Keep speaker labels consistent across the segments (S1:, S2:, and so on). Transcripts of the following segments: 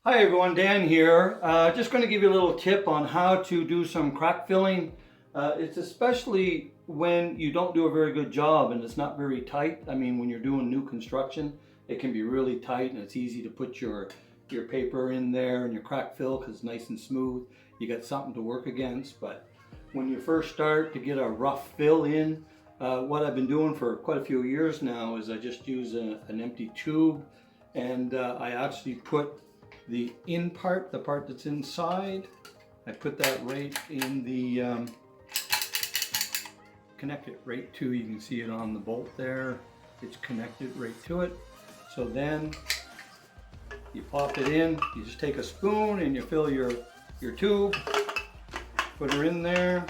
S1: Hi everyone, Dan here. Just going to give you a little tip on how to do some crack filling. It's especially when you don't do a very good job and it's not very tight. I mean, when you're doing new construction, it can be really tight and it's easy to put your paper in there and your crack fill because it's nice and smooth. You got something to work against. But when you first start to get a rough fill in, what I've been doing for quite a few years now is I just use an empty tube, and I actually put the in part, the part that's inside, I put that right in the, connect it right to, you can see it on the bolt there, it's connected right to it. So then you pop it in, you just take a spoon and you fill your tube, put her in there,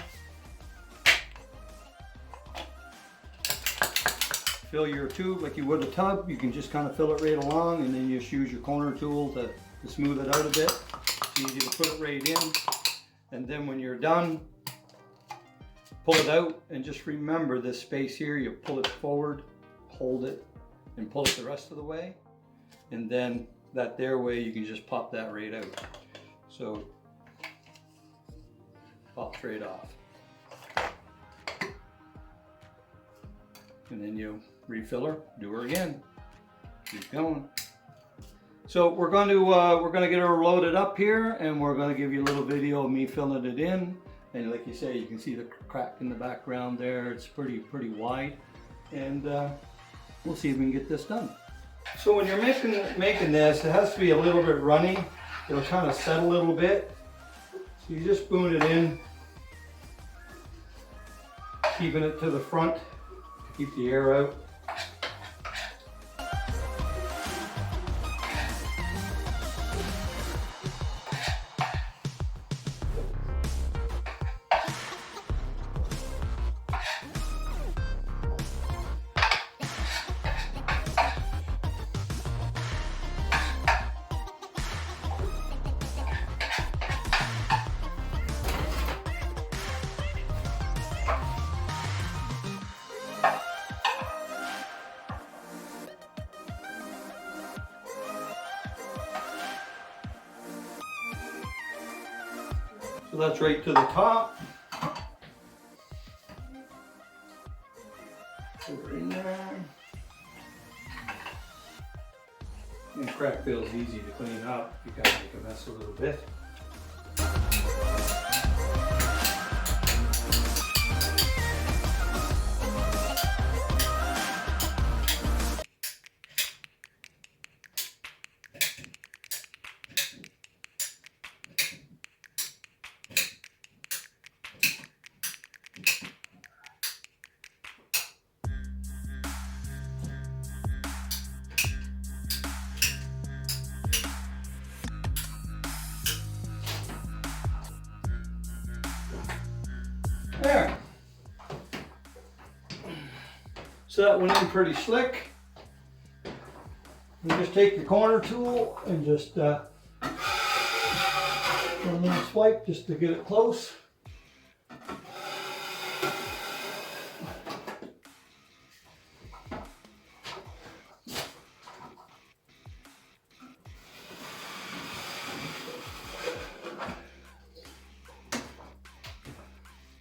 S1: fill your tube like you would a tub. You can just kind of fill it right along and then you just use your corner tool to smooth it out a bit. It's easy to put it right in. And then when you're done, pull it out and just remember this space here, you pull it forward, hold it, and pull it the rest of the way. And then that there way you can just pop that right out. So, pops right off. And then you refill her, do her again, keep going. So we're going to get her loaded up here, and we're going to give you a little video of me filling it in. And like you say, you can see the crack in the background there. It's pretty wide, and we'll see if we can get this done. So when you're making this, it has to be a little bit runny. It'll kind of set a little bit. So you just spoon it in, keeping it to the front, keep the air out. So that's right to the top. Put it in there. And crack fill's easy to clean up. You gotta make a mess a little bit. There. So that went in pretty slick. You just take your corner tool and just do a little swipe just to get it close.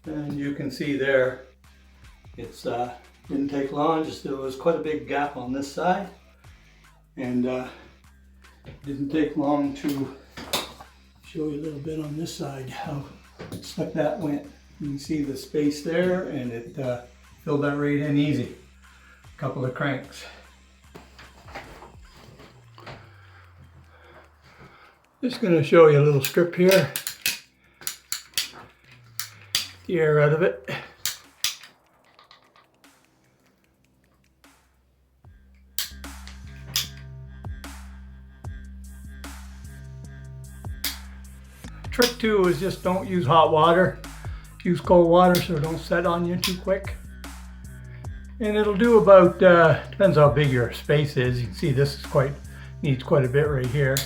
S1: And you can see there, it's didn't take long, just there was quite a big gap on this side, and didn't take long to show you a little bit on this side how stuck that went. You can see the space there, and it filled that right in easy. A couple of cranks. Just going to show you a little strip here. The air out of it. Trick 2 is just don't use hot water. Use cold water so it don't set on you too quick. And it'll do about, depends how big your space is. You can see this is needs quite a bit right here.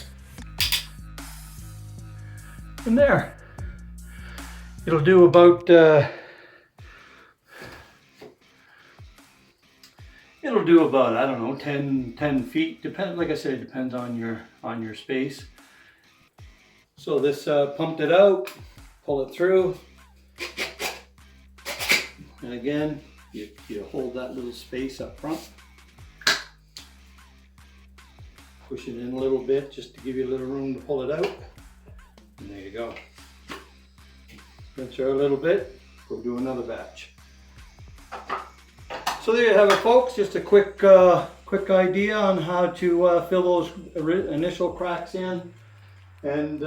S1: And there. It'll do about I don't know, 10 feet. Like I said, it depends on your space. So this pumped it out, pull it through, and again, you hold that little space up front. Push it in a little bit just to give you a little room to pull it out. And there you go. Rinse her a little bit, we'll do another batch. So there you have it, folks, just a quick idea on how to fill those initial cracks in. And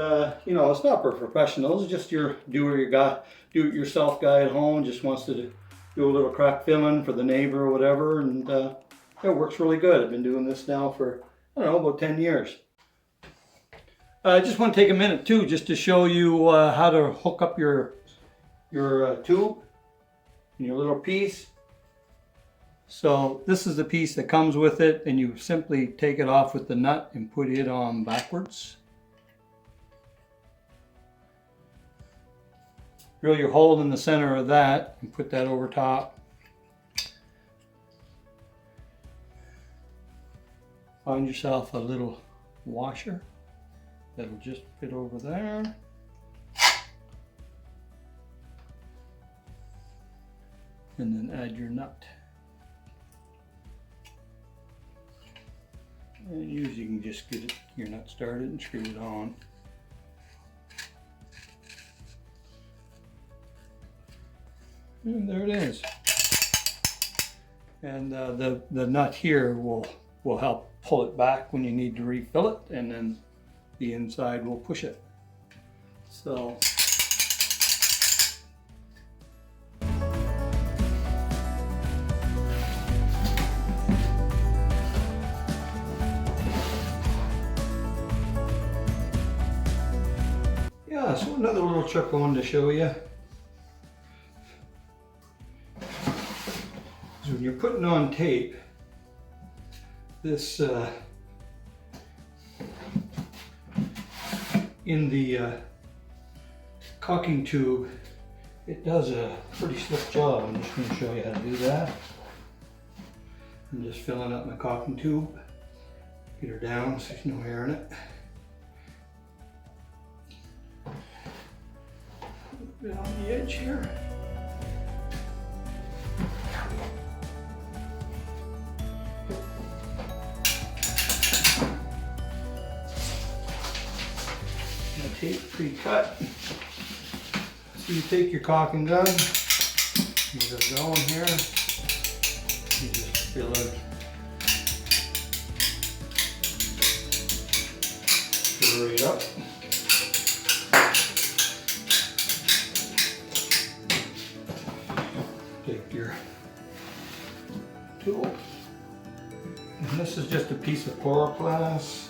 S1: you know, it's not for professionals, it's just your do-it-yourself guy at home just wants to do a little crack filling for the neighbor or whatever, and it works really good. I've been doing this now for, I don't know, about 10 years. I just want to take a minute too just to show you how to hook up your tube and your little piece. So this is the piece that comes with it, and you simply take it off with the nut and put it on backwards. Drill your hole in the center of that and put that over top. Find yourself a little washer that'll just fit over there. And then add your nut. And usually you can just get your nut started and screw it on. And there it is. And the nut here will help pull it back when you need to refill it, and then the inside will push it. So yeah, so another little trick I wanted to show you. When you're putting on tape, this in the caulking tube, it does a pretty slick job. I'm just going to show you how to do that. I'm just filling up my caulking tube, get her down so there's no air in it. A bit on the edge here. Tape pre-cut. So you take your caulking gun, you get going here, you just fill it right up. Take your tool, and this is just a piece of chloroplast.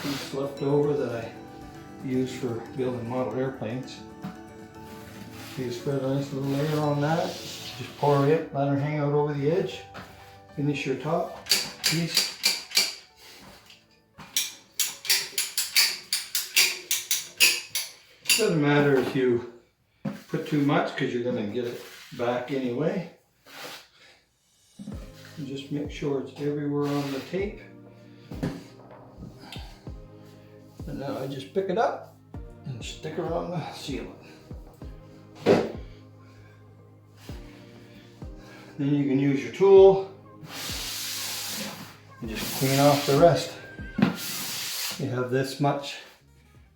S1: Piece left over that I use for building model airplanes. You spread a nice little layer on that. Just pour it, let her hang out over the edge. Finish your top piece. Doesn't matter if you put too much because you're going to get it back anyway. And just make sure it's everywhere on the tape. And now I just pick it up and stick her on the ceiling. Then you can use your tool and just clean off the rest. You have this much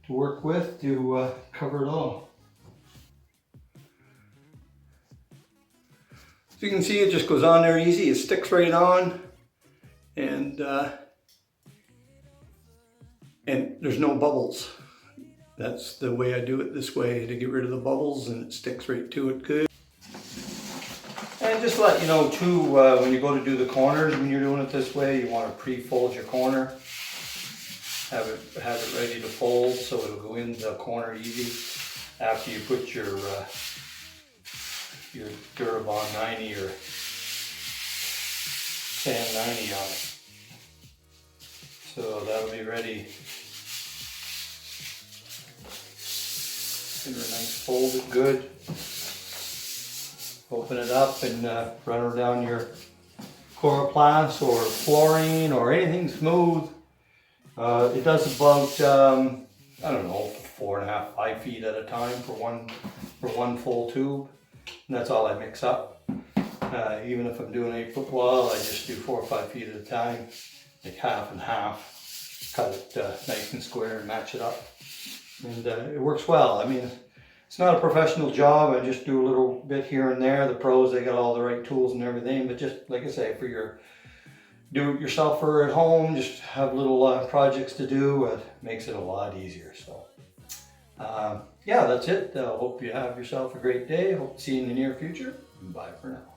S1: to work with to cover it all. So you can see it just goes on there easy. It sticks right on, and there's no bubbles. That's the way I do it, this way, to get rid of the bubbles, and it sticks right to it good. And just to let you know too, when you go to do the corners, when you're doing it this way, you want to pre-fold your corner. Have it ready to fold so it'll go in the corner easy after you put your Durabond 90 or Sand 90 on it. So that'll be ready. Give her a nice folded good. Open it up and run her down your chloroplast or fluorine or anything smooth, It does about, I don't know, 4.5, 5 feet at a time for one full tube. And that's all I mix up. Even if I'm doing 8-foot wall, I just do 4 or 5 feet at a time, like half and half. Cut it nice and square and match it up. And it works well. I mean, it's not a professional job. I just do a little bit here and there. The pros, they got all the right tools and everything. But just like I say, for your do-it-yourselfer at home, just have little projects to do. It makes it a lot easier. So, yeah, that's it. Hope you have yourself a great day. Hope to see you in the near future. Bye for now.